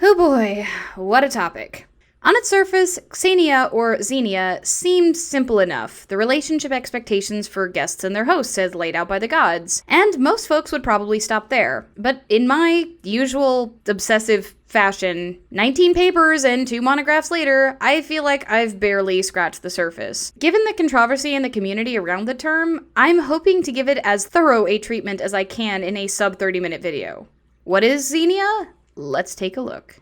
Oh boy, what a topic. On its surface, Xenia or Xenia seemed simple enough, the relationship expectations for guests and their hosts as laid out by the gods, and most folks would probably stop there. But in my usual obsessive fashion, 19 papers and 2 monographs later, I feel like I've barely scratched the surface. Given the controversy in the community around the term, I'm hoping to give it as thorough a treatment as I can in a sub 30-minute video. What is Xenia? Let's take a look.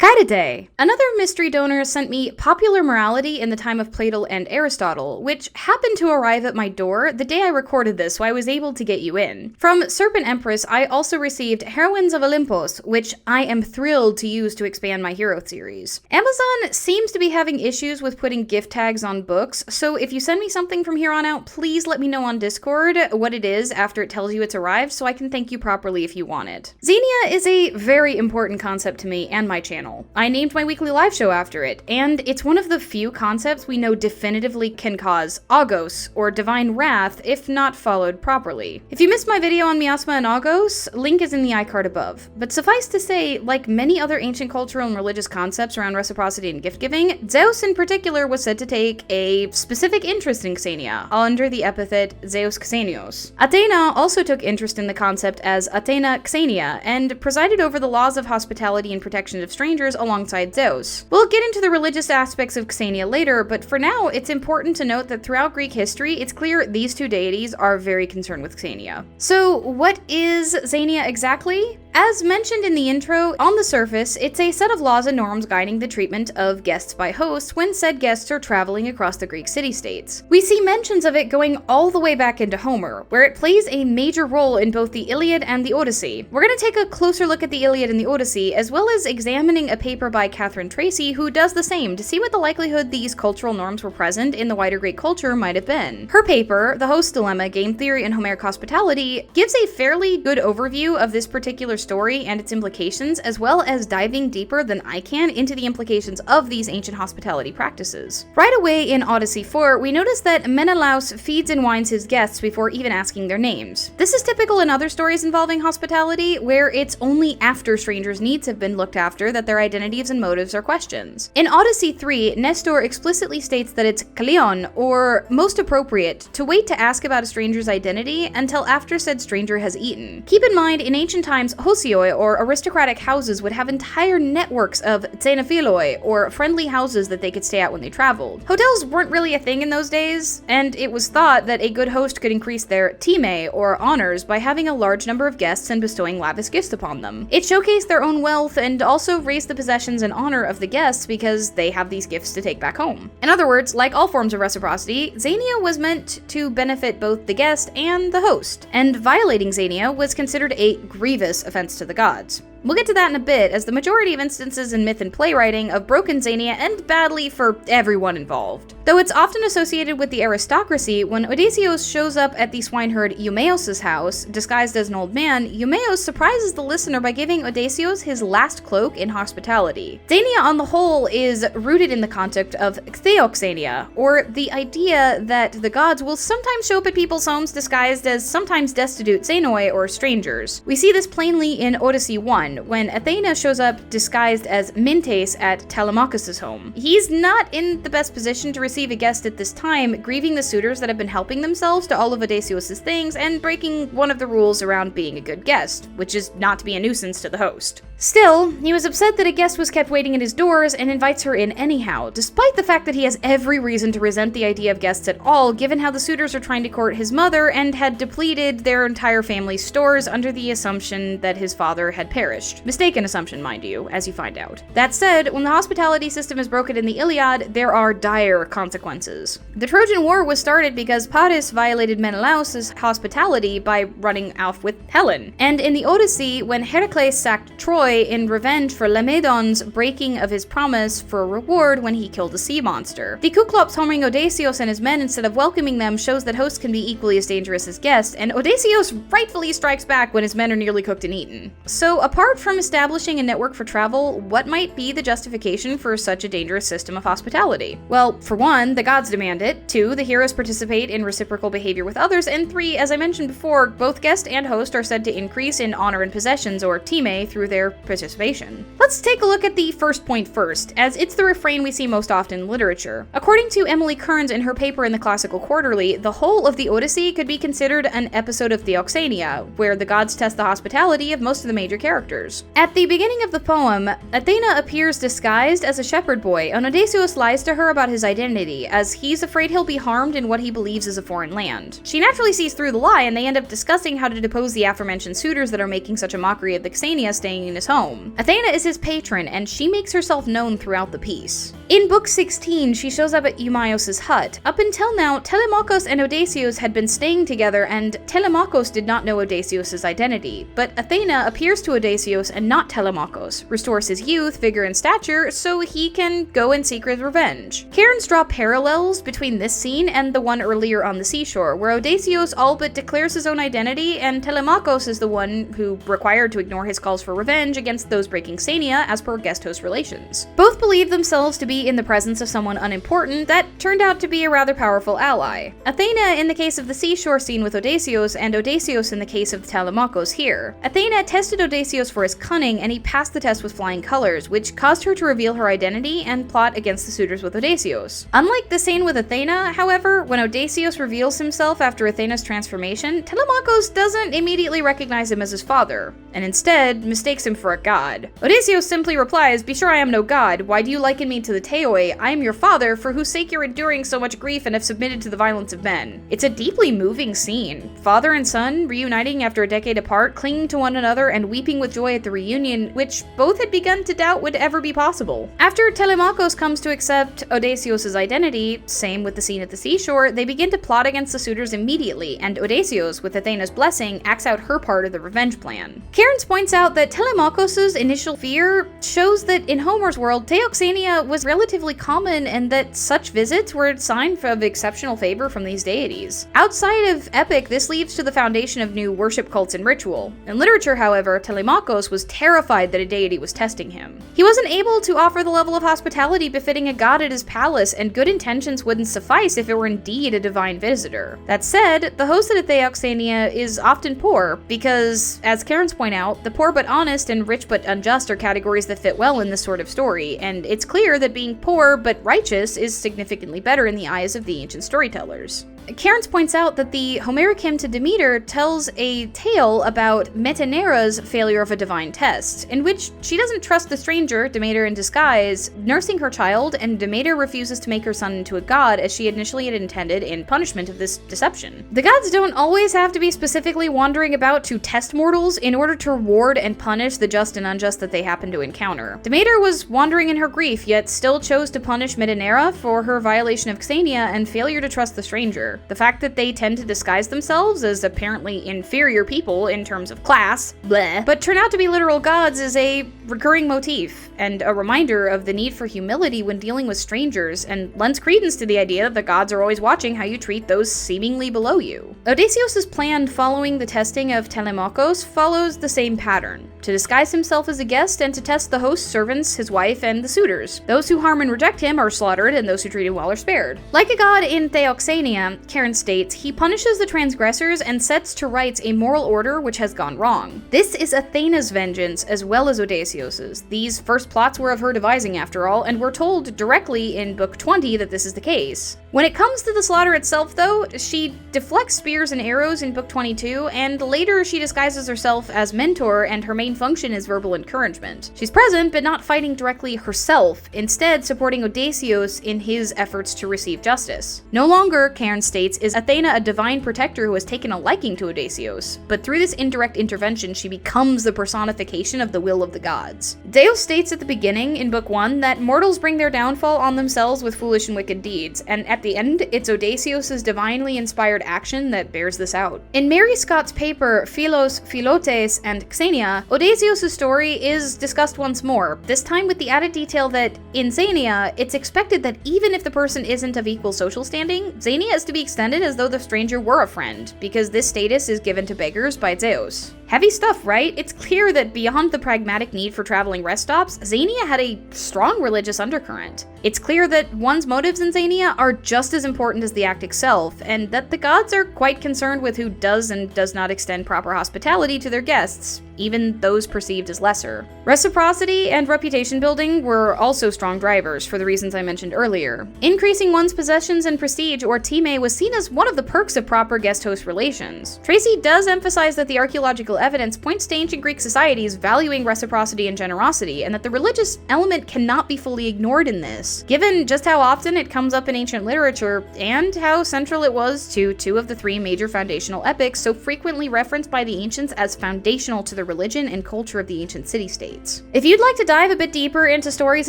Kaide. Another mystery donor sent me Popular Morality in the Time of Plato and Aristotle, which happened to arrive at my door the day I recorded this, so I was able to get you in. From Serpent Empress, I also received Heroines of Olympos, which I am thrilled to use to expand my hero series. Amazon seems to be having issues with putting gift tags on books, so if you send me something from here on out, please let me know on Discord what it is after it tells you it's arrived so I can thank you properly if you want it. Xenia is a very important concept to me and my channel. I named my weekly live show after it, and it's one of the few concepts we know definitively can cause Agos, or divine wrath, if not followed properly. If you missed my video on miasma and Agos, link is in the iCard above. But suffice to say, like many other ancient cultural and religious concepts around reciprocity and gift-giving, Zeus in particular was said to take a specific interest in Xenia, under the epithet Zeus Xenios. Athena also took interest in the concept as Athena Xenia, and presided over the laws of hospitality and protection of strangers alongside Zeus. We'll get into the religious aspects of Xenia later, but for now, it's important to note that throughout Greek history, it's clear these two deities are very concerned with Xenia. So, what is Xenia exactly? As mentioned in the intro, on the surface, it's a set of laws and norms guiding the treatment of guests by hosts when said guests are traveling across the Greek city-states. We see mentions of it going all the way back into Homer, where it plays a major role in both the Iliad and the Odyssey. We're going to take a closer look at the Iliad and the Odyssey, as well as examining a paper by Catherine Tracy who does the same to see what the likelihood these cultural norms were present in the wider Greek culture might have been. Her paper, The Host Dilemma, Game Theory and Homeric Hospitality, gives a fairly good overview of this particular story and its implications, as well as diving deeper than I can into the implications of these ancient hospitality practices. Right away in Odyssey 4, we notice that Menelaus feeds and wines his guests before even asking their names. This is typical in other stories involving hospitality, where it's only after strangers' needs have been looked after that their identities and motives are questions. In Odyssey 3, Nestor explicitly states that it's kalion, or most appropriate, to wait to ask about a stranger's identity until after said stranger has eaten. Keep in mind, in ancient times, hosioi, or aristocratic houses, would have entire networks of xenophiloi, or friendly houses that they could stay at when they traveled. Hotels weren't really a thing in those days, and it was thought that a good host could increase their time, or honors, by having a large number of guests and bestowing lavish gifts upon them. It showcased their own wealth and also raised the possessions and honor of the guests because they have these gifts to take back home. In other words, like all forms of reciprocity, Xenia was meant to benefit both the guest and the host, and violating Xenia was considered a grievous offense to the gods. We'll get to that in a bit, as the majority of instances in myth and playwriting of broken Xenia end badly for everyone involved. Though it's often associated with the aristocracy, when Odysseus shows up at the swineherd Eumaeus' house, disguised as an old man, Eumaeus surprises the listener by giving Odysseus his last cloak in hospitality. Xenia on the whole is rooted in the concept of Theoxenia, or the idea that the gods will sometimes show up at people's homes disguised as sometimes destitute xenoi or strangers. We see this plainly in Odyssey 1, when Athena shows up disguised as Mintes at Telemachus' home. He's not in the best position to receive a guest at this time, grieving the suitors that have been helping themselves to all of Odysseus' things and breaking one of the rules around being a good guest, which is not to be a nuisance to the host. Still, he was upset that a guest was kept waiting at his doors and invites her in anyhow, despite the fact that he has every reason to resent the idea of guests at all, given how the suitors are trying to court his mother and had depleted their entire family's stores under the assumption that his father had perished. Mistaken assumption, mind you, as you find out. That said, when the hospitality system is broken in the Iliad, there are dire consequences. The Trojan War was started because Paris violated Menelaus' hospitality by running off with Helen. And in the Odyssey, when Heracles sacked Troy Troy in revenge for Lamedon's breaking of his promise for a reward when he killed a sea monster. The Cyclops harming Odysseus and his men instead of welcoming them shows that hosts can be equally as dangerous as guests, and Odysseus rightfully strikes back when his men are nearly cooked and eaten. So apart from establishing a network for travel, what might be the justification for such a dangerous system of hospitality? Well, for one, the gods demand it, 2, the heroes participate in reciprocal behavior with others, and 3, as I mentioned before, both guest and host are said to increase in honor and possessions, or time, through their participation. Let's take a look at the first point first, as it's the refrain we see most often in literature. According to Emily Kearns in her paper in the Classical Quarterly, the whole of the Odyssey could be considered an episode of Theoxenia, where the gods test the hospitality of most of the major characters. At the beginning of the poem, Athena appears disguised as a shepherd boy, and Odysseus lies to her about his identity, as he's afraid he'll be harmed in what he believes is a foreign land. She naturally sees through the lie, and they end up discussing how to depose the aforementioned suitors that are making such a mockery of the Xenia staying in his home. Athena is his patron, and she makes herself known throughout the piece. In Book 16, she shows up at Eumaeus' hut. Up until now, Telemachus and Odysseus had been staying together, and Telemachus did not know Odysseus' identity, but Athena appears to Odysseus and not Telemachus, restores his youth, vigor, and stature so he can go and seek his revenge. Cairns draw parallels between this scene and the one earlier on the seashore, where Odysseus all but declares his own identity, and Telemachus is the one who required to ignore his calls for revenge against those breaking Xenia as per guest-host relations. Both believe themselves to be in the presence of someone unimportant that turned out to be a rather powerful ally. Athena in the case of the seashore scene with Odysseus, and Odysseus in the case of Telemachus here. Athena tested Odysseus for his cunning, and he passed the test with flying colors, which caused her to reveal her identity and plot against the suitors with Odysseus. Unlike the scene with Athena, however, when Odysseus reveals himself after Athena's transformation, Telemachus doesn't immediately recognize him as his father, and instead mistakes him for a god. Odysseus simply replies, "Be sure I am no god. Why do you liken me to the Theoi? I am your father, for whose sake you're enduring so much grief and have submitted to the violence of men." It's a deeply moving scene. Father and son reuniting after a decade apart, clinging to one another and weeping with joy at the reunion, which both had begun to doubt would ever be possible. After Telemachus comes to accept Odysseus' identity, same with the scene at the seashore, they begin to plot against the suitors immediately, and Odysseus, with Athena's blessing, acts out her part of the revenge plan. Cairns points out that Telemachus' initial fear shows that in Homer's world, Theoxenia was relatively common, and that such visits were a sign of exceptional favor from these deities. Outside of epic, this leads to the foundation of new worship cults and ritual. In literature, however, Telemachus was terrified that a deity was testing him. He wasn't able to offer the level of hospitality befitting a god at his palace, and good intentions wouldn't suffice if it were indeed a divine visitor. That said, the host at Theoxenia is often poor, because, as Cairns point out, the poor but honest and rich but unjust are categories that fit well in this sort of story, and it's clear that being poor but righteous is significantly better in the eyes of the ancient storytellers. Cairns points out that the Homeric hymn to Demeter tells a tale about Metanera's failure of a divine test, in which she doesn't trust the stranger, Demeter in disguise, nursing her child, and Demeter refuses to make her son into a god as she initially had intended in punishment of this deception. The gods don't always have to be specifically wandering about to test mortals in order to reward and punish the just and unjust that they happen to encounter. Demeter was wandering in her grief, yet still chose to punish Metanera for her violation of Xenia and failure to trust the stranger. The fact that they tend to disguise themselves as apparently inferior people in terms of class, bleh, but turn out to be literal gods is a recurring motif, and a reminder of the need for humility when dealing with strangers, and lends credence to the idea that the gods are always watching how you treat those seemingly below you. Odysseus' plan following the testing of Telemachus follows the same pattern: to disguise himself as a guest and to test the host's servants, his wife, and the suitors. Those who harm and reject him are slaughtered, and those who treat him well are spared. Like a god in Theoxenia, Cairns states, he punishes the transgressors and sets to rights a moral order which has gone wrong. This is Athena's vengeance as well as Odysseus's. These first plots were of her devising after all, and we're told directly in Book 20 that this is the case. When it comes to the slaughter itself, though, she deflects spears and arrows in Book 22, and later she disguises herself as Mentor, and her main function is verbal encouragement. She's present, but not fighting directly herself, instead supporting Odysseus in his efforts to receive justice. No longer, Cairns states, is Athena a divine protector who has taken a liking to Odysseus, but through this indirect intervention she becomes the personification of the will of the gods. Deus states at the beginning, in Book 1, that mortals bring their downfall on themselves with foolish and wicked deeds, and at at the end, it's Odysseus' divinely inspired action that bears this out. In Mary Scott's paper Philos, Philotes, and Xenia, Odysseus' story is discussed once more, this time with the added detail that, in Xenia, it's expected that even if the person isn't of equal social standing, Xenia is to be extended as though the stranger were a friend, because this status is given to beggars by Zeus. Heavy stuff, right? It's clear that beyond the pragmatic need for traveling rest stops, Xenia had a strong religious undercurrent. It's clear that one's motives in Xenia are just as important as the act itself, and that the gods are quite concerned with who does and does not extend proper hospitality to their guests, even those perceived as lesser. Reciprocity and reputation building were also strong drivers for the reasons I mentioned earlier. Increasing one's possessions and prestige, or time, was seen as one of the perks of proper guest-host relations. Tracy does emphasize that the archaeological evidence points to ancient Greek societies valuing reciprocity and generosity, and that the religious element cannot be fully ignored in this, given just how often it comes up in ancient literature, and how central it was to two of the three major foundational epics so frequently referenced by the ancients as foundational to the religion and culture of the ancient city-states. If you'd like to dive a bit deeper into stories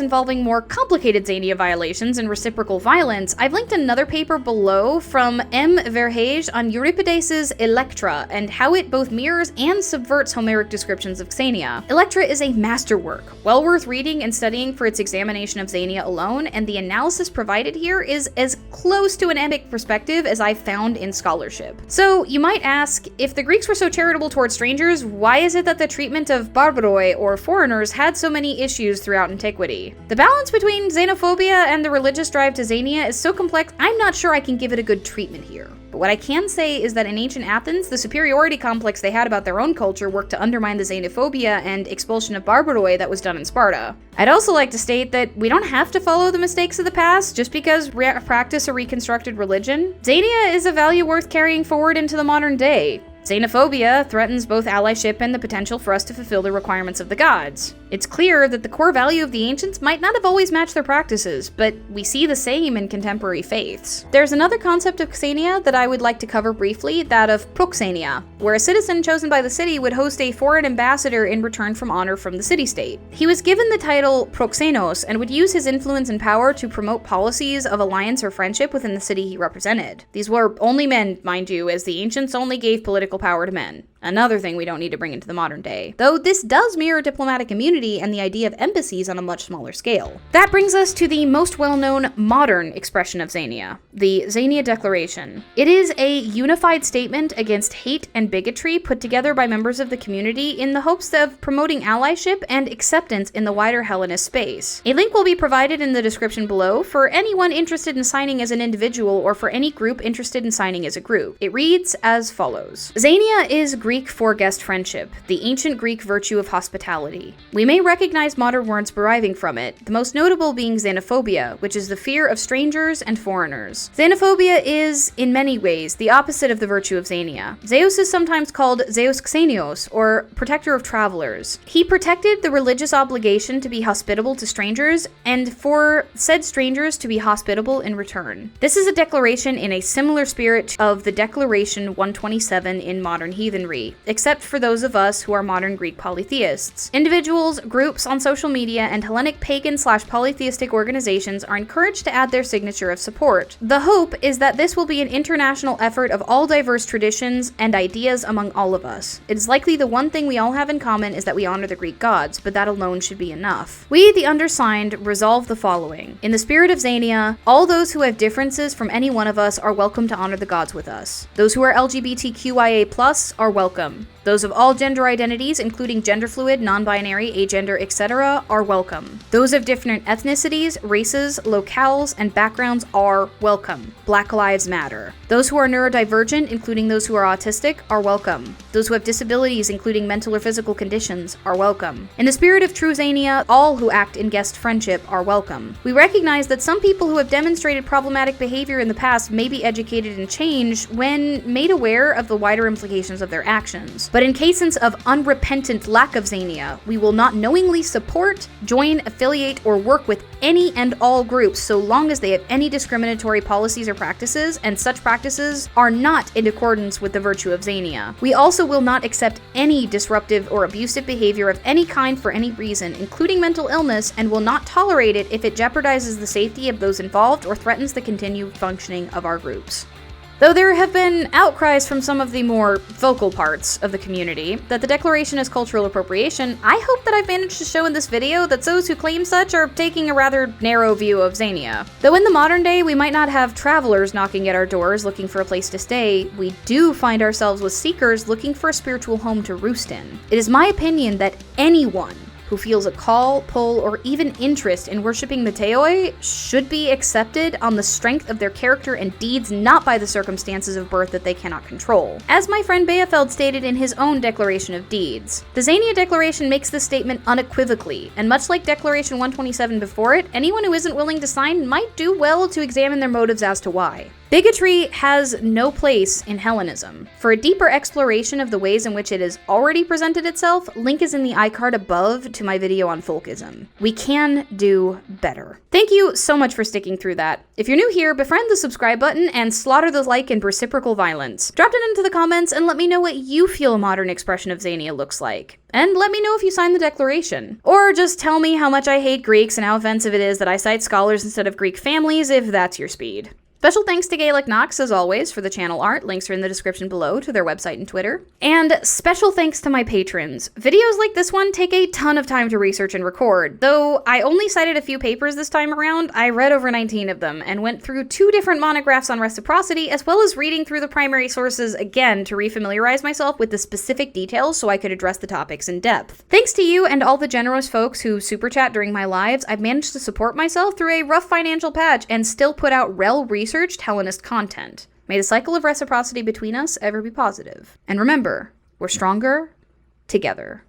involving more complicated Xenia violations and reciprocal violence, I've linked another paper below from M. Verhage on Euripides' Electra, and how it both mirrors and subverts Homeric descriptions of Xenia. Electra is a masterwork, well worth reading and studying for its examination of Xenia alone, and the analysis provided here is as close to an epic perspective as I've found in scholarship. So, you might ask, if the Greeks were so charitable towards strangers, why is it that the treatment of barbaroi, or foreigners, had so many issues throughout antiquity? The balance between xenophobia and the religious drive to Xenia is so complex, I'm not sure I can give it a good treatment here. But what I can say is that in ancient Athens, the superiority complex they had about their own culture worked to undermine the xenophobia and expulsion of barbaroi that was done in Sparta. I'd also like to state that we don't have to follow the mistakes of the past just because we practice a reconstructed religion. Xenia is a value worth carrying forward into the modern day. Xenophobia threatens both allyship and the potential for us to fulfill the requirements of the gods. It's clear that the core value of the ancients might not have always matched their practices, but we see the same in contemporary faiths. There's another concept of Xenia that I would like to cover briefly, that of Proxenia, where a citizen chosen by the city would host a foreign ambassador in return from honor from the city-state. He was given the title Proxenos and would use his influence and power to promote policies of alliance or friendship within the city he represented. These were only men, mind you, as the ancients only gave political power to men. Another thing we don't need to bring into the modern day. Though this does mirror diplomatic immunity and the idea of embassies on a much smaller scale. That brings us to the most well-known modern expression of Xenia, the Xenia Declaration. It is a unified statement against hate and bigotry put together by members of the community in the hopes of promoting allyship and acceptance in the wider Hellenist space. A link will be provided in the description below for anyone interested in signing as an individual or for any group interested in signing as a group. It reads as follows. Xenia is Greek for guest friendship, the ancient Greek virtue of hospitality. We may recognize modern words deriving from it, the most notable being xenophobia, which is the fear of strangers and foreigners. Xenophobia is, in many ways, the opposite of the virtue of Xenia. Zeus is sometimes called Zeus Xenios, or protector of travelers. He protected the religious obligation to be hospitable to strangers, and for said strangers to be hospitable in return. This is a declaration in a similar spirit of the Declaration 127 in modern heathenry, except for those of us who are modern Greek polytheists. Individuals, groups on social media, and Hellenic pagan/polytheistic organizations are encouraged to add their signature of support. The hope is that this will be an international effort of all diverse traditions and ideas among all of us. It is likely the one thing we all have in common is that we honor the Greek gods, but that alone should be enough. We, the undersigned, resolve the following. In the spirit of Xenia, all those who have differences from any one of us are welcome to honor the gods with us. Those who are LGBTQIA+ are welcome. Those of all gender identities, including gender fluid, non-binary, agender, etc., are welcome. Those of different ethnicities, races, locales, and backgrounds are welcome. Black Lives Matter. Those who are neurodivergent, including those who are autistic, are welcome. Those who have disabilities, including mental or physical conditions, are welcome. In the spirit of true Xenia, all who act in guest friendship are welcome. We recognize that some people who have demonstrated problematic behavior in the past may be educated and changed when made aware of the wider implications of their actions. actions. But in cases of unrepentant lack of Xenia, we will not knowingly support, join, affiliate, or work with any and all groups so long as they have any discriminatory policies or practices, and such practices are not in accordance with the virtue of Xenia. We also will not accept any disruptive or abusive behavior of any kind for any reason, including mental illness, and will not tolerate it if it jeopardizes the safety of those involved or threatens the continued functioning of our groups. Though there have been outcries from some of the more vocal parts of the community that the Declaration is cultural appropriation, I hope that I've managed to show in this video that those who claim such are taking a rather narrow view of Xenia. Though in the modern day we might not have travelers knocking at our doors looking for a place to stay, we do find ourselves with seekers looking for a spiritual home to roost in. It is my opinion that anyone who feels a call, pull, or even interest in worshipping the Theoi should be accepted on the strength of their character and deeds, not by the circumstances of birth that they cannot control. As my friend Beafeld stated in his own Declaration of Deeds, the Xenia Declaration makes this statement unequivocally, and much like Declaration 127 before it, anyone who isn't willing to sign might do well to examine their motives as to why. Bigotry has no place in Hellenism. For a deeper exploration of the ways in which it has already presented itself, link is in the iCard above to my video on folkism. We can do better. Thank you so much for sticking through that. If you're new here, befriend the subscribe button and slaughter the like and reciprocal violence. Drop it into the comments and let me know what you feel a modern expression of Xenia looks like. And let me know if you signed the Declaration. Or just tell me how much I hate Greeks and how offensive it is that I cite scholars instead of Greek families if that's your speed. Special thanks to GaelicNox, as always, for the channel art. Links are in the description below to their website and Twitter. And special thanks to my patrons. Videos like this one take a ton of time to research and record. Though I only cited a few papers this time around, I read over 19 of them and went through 2 different monographs on reciprocity, as well as reading through the primary sources again to refamiliarize myself with the specific details so I could address the topics in depth. Thanks to you and all the generous folks who super chat during my lives, I've managed to support myself through a rough financial patch and still put out researched Hellenist content. May the cycle of reciprocity between us ever be positive. And remember, we're stronger together.